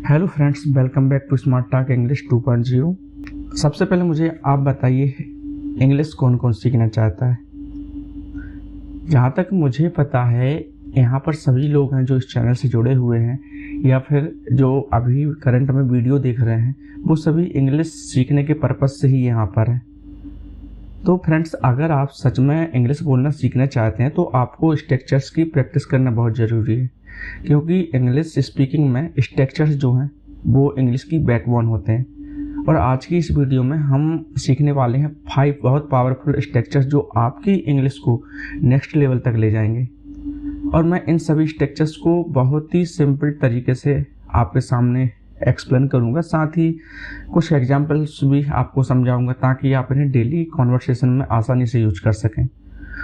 Hello friends, welcome back to smart talk English 2.0। सबसे पहले मुझे आप बताइए, इंग्लिश कौन कौन सीखना चाहता है। जहाँ तक मुझे पता है, यहाँ पर सभी लोग हैं जो इस चैनल से जुड़े हुए हैं या फिर जो अभी करंट में वीडियो देख रहे हैं, वो सभी इंग्लिश सीखने के पर्पज़ से ही यहाँ पर है। तो फ्रेंड्स, अगर आप सच में इंग्लिश बोलना सीखना चाहते हैं तो आपको स्ट्रक्चर्स की प्रैक्टिस करना बहुत ज़रूरी है, क्योंकि इंग्लिश स्पीकिंग में स्ट्रक्चर्स जो हैं वो इंग्लिश की बैकबोन होते हैं। और आज की इस वीडियो में हम सीखने वाले हैं 5 बहुत पावरफुल स्ट्रक्चर्स जो आपकी इंग्लिश को नेक्स्ट लेवल तक ले जाएंगे। और मैं इन सभी स्ट्रक्चर्स को बहुत ही सिंपल तरीके से आपके सामने एक्सप्लेन करूंगा, साथ ही कुछ एग्जांपल्स भी आपको समझाऊंगा ताकि आप इन्हें डेली कॉन्वर्सेशन में आसानी से यूज कर सकें।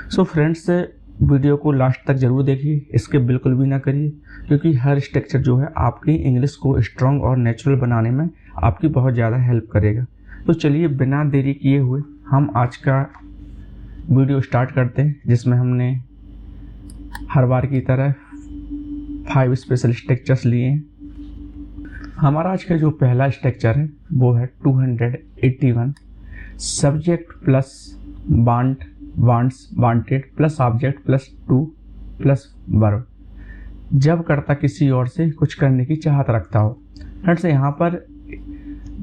सो फ्रेंड्स, वीडियो को लास्ट तक ज़रूर देखिए, इसके बिल्कुल भी ना करिए, क्योंकि हर स्ट्रक्चर जो है आपकी इंग्लिश को स्ट्रॉन्ग और नेचुरल बनाने में आपकी बहुत ज़्यादा हेल्प करेगा। तो चलिए बिना देरी किए हुए हम आज का वीडियो स्टार्ट करते हैं, जिसमें हमने हर बार की तरह 5 स्पेशल स्ट्रक्चर्स लिए हैं। हमारा आज का जो पहला स्ट्रक्चर है वो है 281, subject plus want, wants, wanted plus object plus to plus verb. जब कर्ता किसी और से कुछ करने की चाहत रखता हो। फ्रेंड्स, यहाँ पर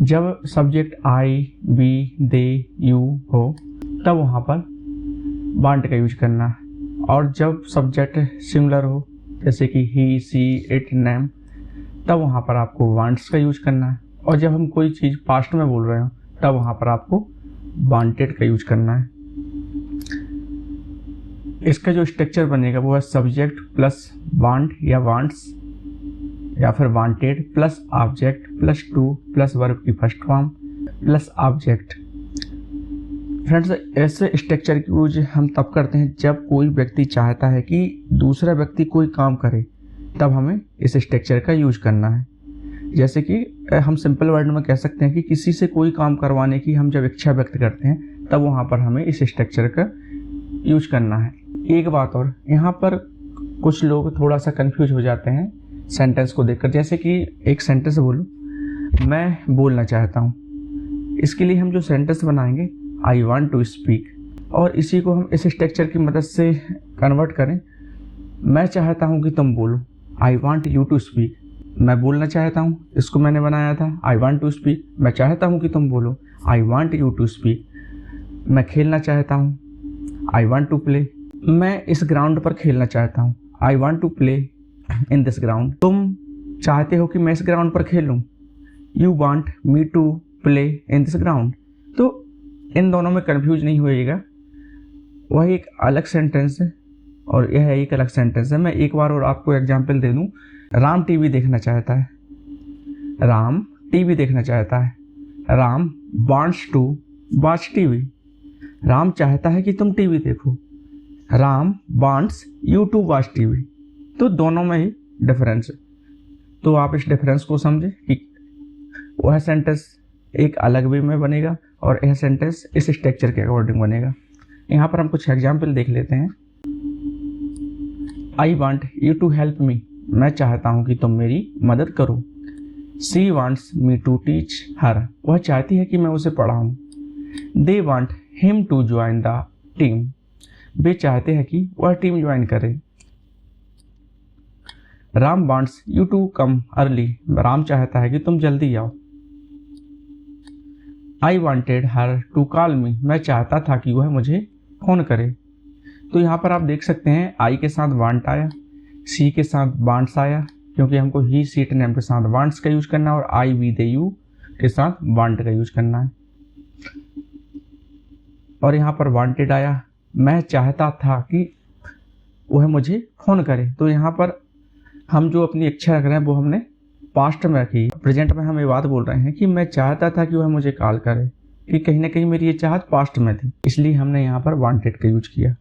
जब subject I, we, they, you हो तब वहाँ पर वांट का यूज करना है, और जब सब्जेक्ट सिंगुलर हो जैसे कि ही, सी, इट, नेम, तब वहाँ पर आपको वांट्स का यूज करना है। और जब हम कोई चीज़ पास्ट में बोल रहे हो तब वहाँ पर आपको वांटेड का यूज करना है। इसका जो स्ट्रक्चर बनेगा वो है सब्जेक्ट प्लस वांट या वांट्स, या फिर wanted plus object plus to plus verb की first form plus object. Friends, ऐसे स्ट्रक्चर की यूज हम तब करते हैं जब कोई व्यक्ति चाहता है कि दूसरा व्यक्ति कोई काम करे, तब हमें इस स्ट्रक्चर का यूज करना है। जैसे कि हम सिंपल वर्ड में कह सकते हैं कि किसी से कोई काम करवाने की हम जब इच्छा व्यक्त करते हैं तब वहाँ पर हमें इस स्ट्रक्चर का यूज करना है। एक बात और, यहाँ पर कुछ लोग थोड़ा सा कंफ्यूज हो जाते हैं सेंटेंस को देखकर। जैसे कि एक सेंटेंस बोलो, मैं बोलना चाहता हूँ, इसके लिए हम जो सेंटेंस बनाएंगे आई वॉन्ट टू स्पीक, और इसी को हम इस स्ट्रक्चर की मदद से कन्वर्ट करें, मैं चाहता हूँ कि तुम बोलो, I want you to speak. मैं बोलना चाहता हूँ, इसको मैंने बनाया था आई वॉन्ट टू स्पीक। मैं चाहता हूँ कि तुम बोलो, I want you to speak. मैं खेलना चाहता हूँ, आई वॉन्ट टू प्ले। मैं इस ग्राउंड पर खेलना चाहता हूँ, I want to play in this ground. तुम चाहते हो कि मैं इस ग्राउंड पर खेलूँ, you want me to play in this ground. तो इन दोनों में कन्फ्यूज नहीं होइएगा, वह एक अलग सेंटेंस है और यह एक अलग सेंटेंस है। मैं एक बार और आपको एग्जांपल दे दूं, राम टीवी देखना चाहता है, राम टीवी देखना चाहता है, Ram wants to watch TV. Ram चाहता है कि तुम टीवी देखो, Ram wants you to watch TV. तो दोनों में ही डिफरेंस है। तो आप इस डिफरेंस को समझें कि वह सेंटेंस एक अलग वे में बनेगा और यह सेंटेंस इस स्ट्रक्चर के अकॉर्डिंग बनेगा। यहाँ पर हम कुछ एग्जाम्पल देख लेते हैं। I want you to help me, मैं चाहता हूँ कि तुम मेरी मदद करो। She wants me to teach her, वह चाहती है कि मैं उसे पढ़ाऊँ। They want him to join the team, वे चाहते हैं कि वह टीम ज्वाइन करे। Ram wants you to come early, Ram चाहता है कि तुम जल्दी आओ। I wanted her to call me, मैं चाहता था कि वह मुझे फोन करे। तो यहाँ पर आप देख सकते हैं आई के साथ वांट आया, सी के साथ वांट्स आया, क्योंकि हमको ही, सी, इट, नेम के साथ वांट्स का यूज करना है, और आई, वी, दे, यू के साथ वांट का यूज करना है। और यहाँ पर वांटेड आया, मैं चाहता था कि वह मुझे फोन करे। तो यहाँ पर हम जो अपनी इच्छा रख रहे हैं वो हमने पास्ट में रखी, प्रेजेंट में हम ये बात बोल रहे हैं कि मैं चाहता था कि वह मुझे कॉल करे, कि कहीं ना कहीं मेरी ये चाहत पास्ट में थी, इसलिए हमने यहाँ पर वांटेड का यूज किया।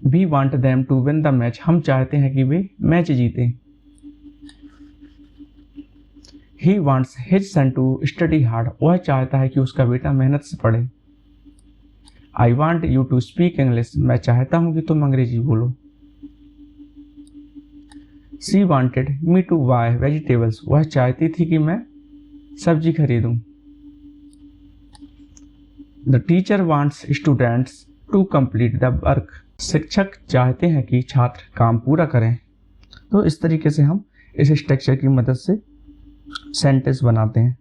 We want them to win the match, हम चाहते हैं कि way match जीतें। He wants his son to study hard, वह चाहता है कि उसका बेटा मेहनत से पढ़े। I want you to speak English, मैं चाहता हूँ कि तुम अंग्रेजी बोलो। She wanted me to buy vegetables, वह चाहती थी कि मैं सब्जी खरीदूं। The teacher wants students to complete the work, शिक्षक चाहते हैं कि छात्र काम पूरा करें। तो इस तरीके से हम इस स्ट्रक्चर की मदद से सेंटेंस बनाते हैं।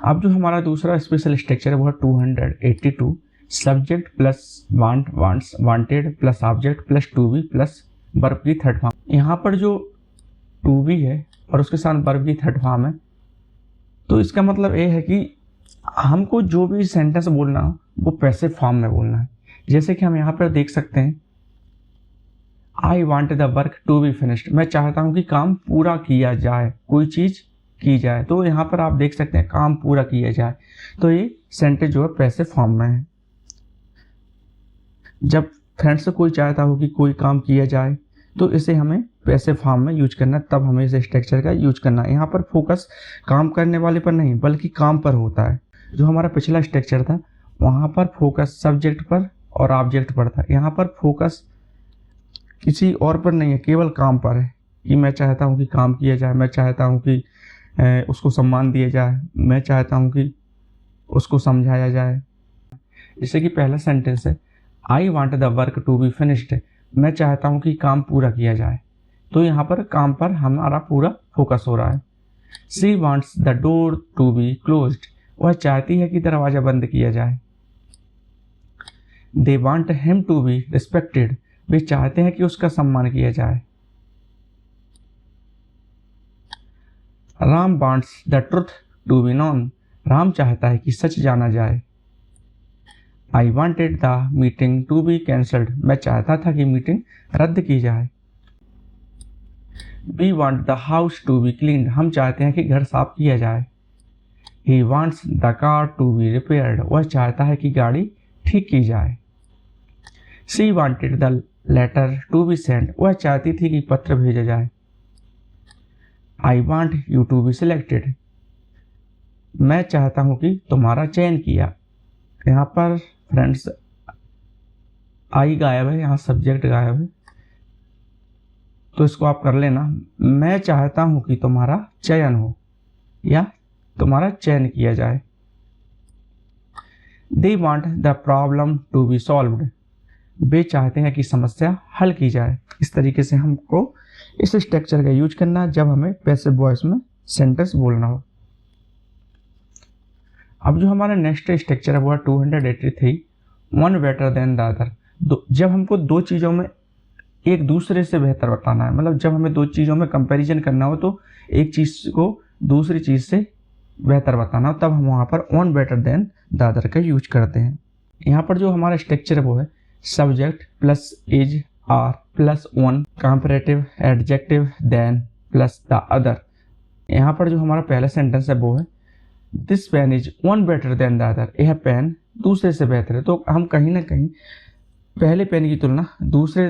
अब जो हमारा दूसरा स्पेशल स्ट्रक्चर है वो है 282, subject plus want wants wanted plus object plus to be plus verb की थर्ड फॉर्म। यहाँ पर जो टू बी है और उसके साथ वर्ब की थर्ड फॉर्म है, तो इसका मतलब ये है कि हमको जो भी सेंटेंस बोलना हो वो पैसिव फॉर्म में बोलना है। जैसे कि हम यहाँ पर देख सकते हैं, I want the work to be finished, मैं चाहता हूँ कि काम पूरा किया जाए, कोई चीज़ की जाए। तो यहाँ पर आप देख सकते हैं काम पूरा किया जाए, तो ये सेंटेंस जो है पैसिव फॉर्म में है। जब फ्रेंड्स से कोई चाहता हो कि कोई काम किया जाए तो इसे हमें पैसिव फॉर्म में यूज करना, तब हमें इस स्ट्रक्चर का यूज करना। यहाँ पर फोकस काम करने वाले पर नहीं बल्कि काम पर होता है। जो हमारा पिछला स्ट्रक्चर था वहाँ पर फोकस सब्जेक्ट पर और ऑब्जेक्ट पर था, यहाँ पर फोकस किसी और पर नहीं है, केवल काम पर है कि मैं चाहता हूँ कि काम किया जाए, मैं चाहता हूँ कि उसको सम्मान दिया जाए, मैं चाहता हूँ कि उसको समझाया जाए। जैसे कि पहला सेंटेंस है, I want the work to be finished, मैं चाहता हूँ कि काम पूरा किया जाए। तो यहाँ पर काम पर हमारा पूरा फोकस हो रहा है। She wants the door to be closed, वह चाहती है कि दरवाज़ा बंद किया जाए। They want him to be respected, वे चाहते हैं कि उसका सम्मान किया जाए। Ram wants the truth to be known, Ram चाहता है कि सच जाना जाए। I wanted the meeting to be cancelled, मैं चाहता था कि मीटिंग रद्द की जाए। We want the house to be cleaned, हम चाहते हैं कि घर साफ किया जाए। He wants the car to be repaired, वह चाहता है कि गाड़ी ठीक की जाए। She wanted the letter to be send, वह चाहती थी कि पत्र भेजा जाए। I want you to be selected, मैं चाहता हूं कि तुम्हारा चयन किया। यहाँ पर फ्रेंड्स आई गायब है, यहाँ सब्जेक्ट गायब है, तो इसको आप कर लेना। मैं चाहता हूं कि तुम्हारा चयन हो या तुम्हारा चयन किया जाए। They want the problem to be solved, वे चाहते हैं कि समस्या हल की जाए। इस तरीके से हमको इस स्ट्रक्चर का यूज करना जब हमें पैसिव वॉइस में सेंटेंस बोलना हो। अब जो हमारा नेक्स्ट स्ट्रक्चर है वो है 283, one better than the other. जब हमको दो चीज़ों में एक दूसरे से बेहतर बताना है, मतलब जब हमें दो चीज़ों में कंपैरिजन करना हो तो एक चीज़ को दूसरी चीज़ से बेहतर बताना हो, तब हम वहाँ पर one better than the other का यूज करते हैं। यहाँ पर जो हमारा स्ट्रक्चर है वो है subject plus is are plus one comparative adjective than plus the other. यहाँ पर जो हमारा पहला सेंटेंस है वो है this pen is one better than the other, यह पेन दूसरे से बेहतर है। तो हम कहीं ना कहीं पहले पेन की तुलना दूसरे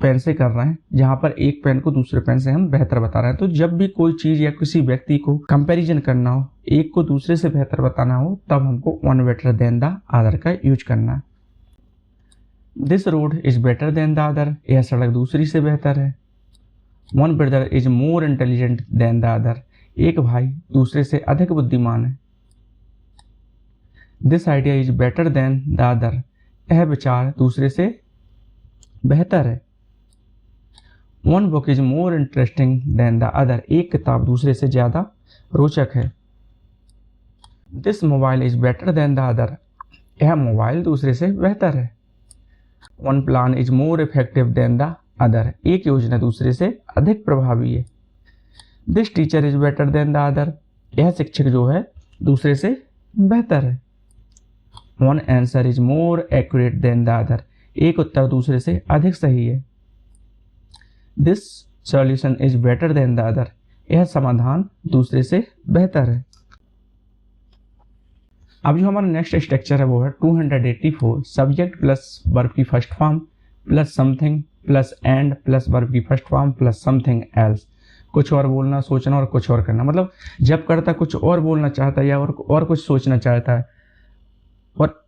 पेन से कर रहे हैं, जहाँ पर एक पेन को दूसरे पेन से हम बेहतर बता रहे हैं। तो जब भी कोई चीज़ या किसी व्यक्ति को कंपैरिजन करना हो, एक को दूसरे से बेहतर बताना हो, तब हमको one better than the other का यूज करना है। This road is better than the other, यह सड़क दूसरी से बेहतर है। One brother is more intelligent than the other, एक भाई दूसरे से अधिक बुद्धिमान है। This idea is better than the other, यह विचार दूसरे से बेहतर है। One book is more interesting than the other, एक किताब दूसरे से ज़्यादा रोचक है। This mobile is better than the other, यह मोबाइल दूसरे से बेहतर है। One plan is more effective than the other, एक योजना दूसरे से अधिक प्रभावी है। This teacher is better than the other, यह शिक्षक जो है दूसरे से बेहतर है। One answer is more accurate than the other, एक उत्तर दूसरे से अधिक सही है। This solution is better than the other, यह समाधान दूसरे से बेहतर है। अब जो हमारा नेक्स्ट स्ट्रक्चर है वो है 284, सब्जेक्ट प्लस वर्ब की first form plus something plus and plus verb की first form plus something else. कुछ और बोलना, सोचना और कुछ और करना, मतलब जब करता कुछ और बोलना चाहता है या और कुछ सोचना चाहता है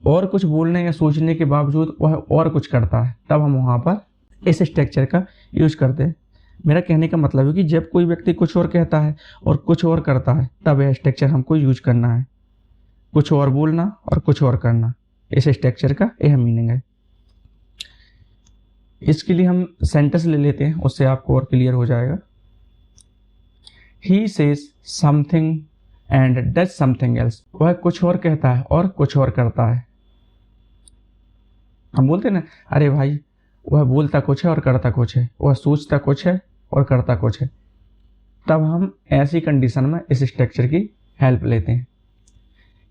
और कुछ बोलने या सोचने के बावजूद वह और कुछ करता है, तब हम वहाँ पर इस स्ट्रक्चर का यूज करते हैं। मेरा कहने का मतलब है कि जब कोई व्यक्ति कुछ और कहता है और कुछ और करता है तब यह स्ट्रक्चर हमको यूज करना है। कुछ और बोलना और कुछ और करना, इस स्ट्रक्चर का यह मीनिंग है। इसके लिए हम सेंटेंस ले लेते हैं, उससे आपको और क्लियर हो जाएगा। He says something and does something else. वह कुछ और कहता है और कुछ और करता है। हम बोलते हैं ना, अरे भाई वह बोलता कुछ है और करता कुछ है, वह सोचता कुछ है और करता कुछ है। तब हम ऐसी कंडीशन में इस स्ट्रक्चर की हेल्प लेते हैं।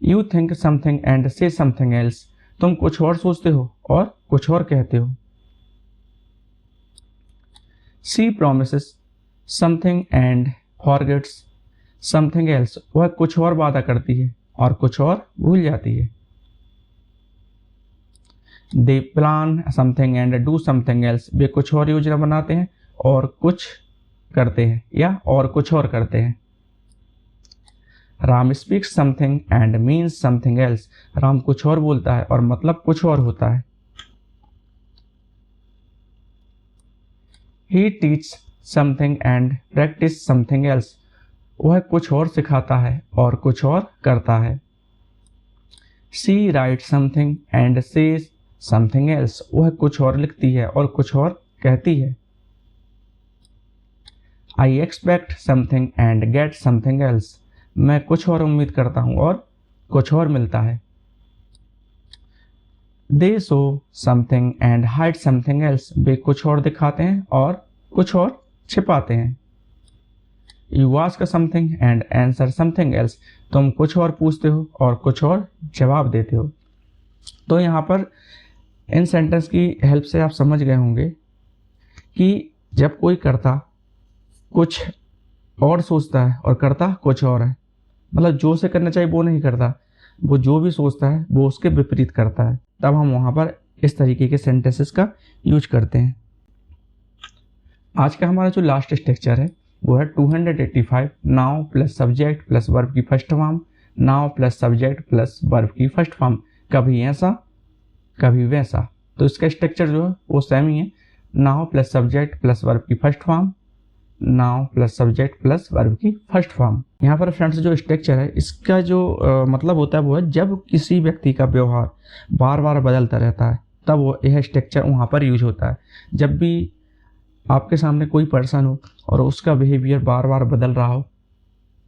यू थिंक समथिंग एंड से समथिंग एल्स। तुम कुछ और सोचते हो और कुछ और कहते हो। She promises something and forgets something else. वह कुछ और वादा करती है और कुछ और भूल जाती है। They plan something and do something else. वे कुछ और योजना बनाते हैं और कुछ करते हैं या और कुछ और करते हैं। Ram speaks something and means something else. Ram कुछ और बोलता है और मतलब कुछ और होता है। He teach something and practice something else. वह कुछ और सिखाता है और कुछ और करता है। She write something and says something else. वह कुछ और लिखती है और कुछ और कहती है। I expect something and get something else. मैं कुछ और उम्मीद करता हूं और कुछ और मिलता है। They show something and hide something else. वे कुछ और दिखाते हैं और कुछ और छिपाते हैं। You ask something and answer something else. तुम कुछ और पूछते हो और कुछ और जवाब देते हो। तो यहाँ पर इन सेंटेंस की हेल्प से आप समझ गए होंगे कि जब कोई करता कुछ और सोचता है और करता कुछ और है, मतलब जो उसे करना चाहिए वो नहीं करता, वो जो भी सोचता है वो उसके विपरीत करता है, तब हम वहाँ पर इस तरीके के सेंटेंसेस का यूज करते हैं। आज का हमारा जो लास्ट स्ट्रक्चर है वो है 285। Now plus subject plus verb की first form, now plus subject plus verb की फर्स्ट फॉर्म, कभी ऐसा कभी वैसा। तो इसका स्ट्रक्चर जो है वो सेम ही है। Now plus subject plus verb की first form, now plus subject plus verb की फर्स्ट फॉर्म। यहाँ पर फ्रेंड्स जो स्ट्रक्चर है इसका जो मतलब होता है वो है जब किसी व्यक्ति का व्यवहार बार बार बदलता रहता है तब वो यह स्ट्रक्चर वहाँ पर यूज होता है। जब भी आपके सामने कोई पर्सन हो और उसका बिहेवियर बार बार बदल रहा हो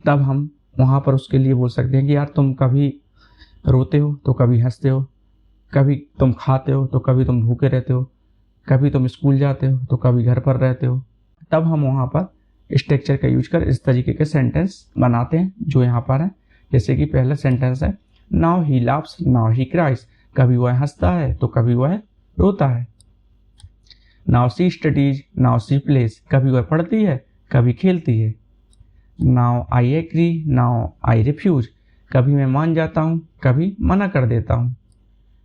तब हम वहाँ पर उसके लिए बोल सकते हैं कि यार तुम कभी रोते हो तो कभी हंसते हो, कभी तुम खाते हो तो कभी तुम भूखे रहते हो, कभी तुम स्कूल जाते हो तो कभी घर पर रहते हो। तब हम वहाँ पर स्ट्रक्चर का यूज कर इस तरीके के सेंटेंस बनाते हैं जो यहाँ पर है। जैसे कि पहला सेंटेंस है now he laughs now he cries. कभी वह हंसता है तो कभी वह रोता है। Now she studies now she plays. कभी वह पढ़ती है कभी खेलती है। Now I agree now I refuse. कभी मैं मान जाता हूँ कभी मना कर देता हूँ।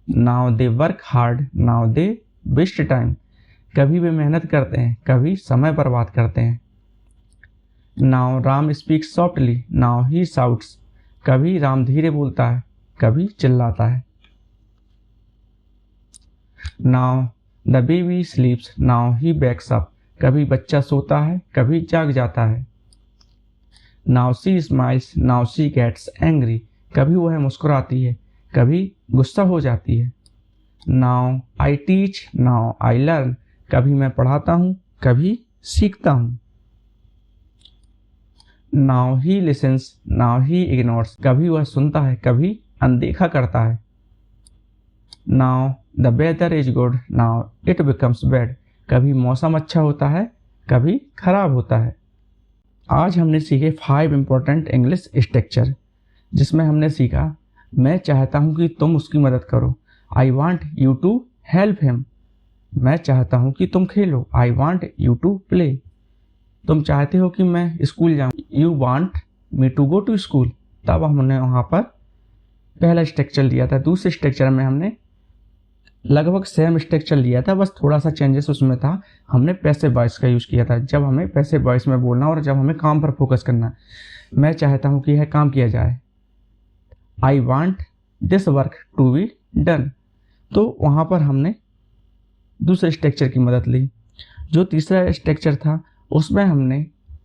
Now they work hard now they waste time. कभी वे मेहनत करते हैं कभी समय बर्बाद करते हैं। Now Ram speaks softly now he shouts. कभी राम धीरे बोलता है कभी चिल्लाता है। Now the baby sleeps now he wakes up. कभी बच्चा सोता है कभी जाग जाता है। Now she smiles now she gets angry. कभी वह मुस्कुराती है कभी गुस्सा हो जाती है। Now I teach now I learn. कभी मैं पढ़ाता हूँ कभी सीखता हूँ। Now he listens now he ignores. कभी वह सुनता है कभी अनदेखा करता है। Now the weather is good now it becomes bad. कभी मौसम अच्छा होता है कभी खराब होता है। आज हमने सीखे 5 इंपॉर्टेंट इंग्लिश स्ट्रक्चर, जिसमें हमने सीखा मैं चाहता हूँ कि तुम उसकी मदद करो। I want you to help him. मैं चाहता हूँ कि तुम खेलो। I want you to play. तुम चाहते हो कि मैं स्कूल जाऊँ। You want me to go to school. तब हमने वहाँ पर पहला स्ट्रक्चर लिया था। दूसरे स्ट्रक्चर में हमने लगभग सेम स्ट्रक्चर लिया था, बस थोड़ा सा चेंजेस उसमें था। हमने पैसिव वॉइस का यूज़ किया था जब हमें पैसिव वॉइस में बोलना और जब हमें काम पर फोकस करना। मैं चाहता हूँ कि यह काम किया जाए। I want this work to be done. तो वहाँ पर हमने दूसरे स्ट्रक्चर की मदद ली। जो तीसरा स्ट्रक्चर था उसमें हमने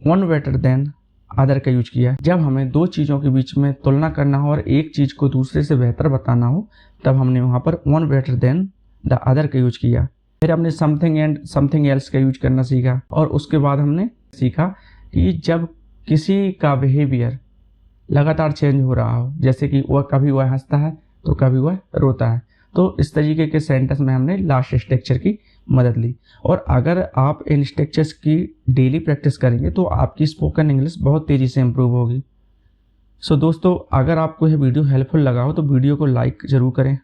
वन बेटर देन अदर का यूज किया। जब हमें दो चीज़ों के बीच में तुलना करना हो और एक चीज़ को दूसरे से बेहतर बताना हो तब हमने वहाँ पर one better than the other का यूज किया। फिर हमने समथिंग एंड समथिंग एल्स का यूज करना सीखा और उसके बाद हमने सीखा कि जब किसी का बिहेवियर लगातार चेंज हो रहा हो, जैसे कि कभी वह हंसता है तो कभी वह रोता है, तो इस तरीके के सेंटेंस में हमने लास्ट स्ट्रक्चर की मदद ली। और अगर आप इन स्ट्रक्चर्स की डेली प्रैक्टिस करेंगे तो आपकी स्पोकन इंग्लिश बहुत तेज़ी से इम्प्रूव होगी। सो दोस्तों, अगर आपको यह वीडियो हेल्पफुल लगा हो तो वीडियो को लाइक ज़रूर करें,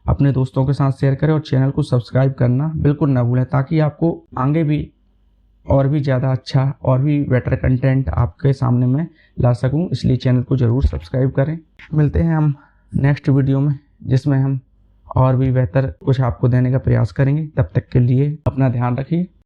अपने दोस्तों के साथ शेयर करें और चैनल को सब्सक्राइब करना बिल्कुल ना भूलें, ताकि आपको आगे भी और भी ज़्यादा अच्छा और भी बेटर कंटेंट आपके सामने मैं ला सकूं। इसलिए चैनल को ज़रूर सब्सक्राइब करें। मिलते हैं हम नेक्स्ट वीडियो में, जिसमें हम और भी बेहतर कुछ आपको देने का प्रयास करेंगे। तब तक के लिए अपना ध्यान रखिए।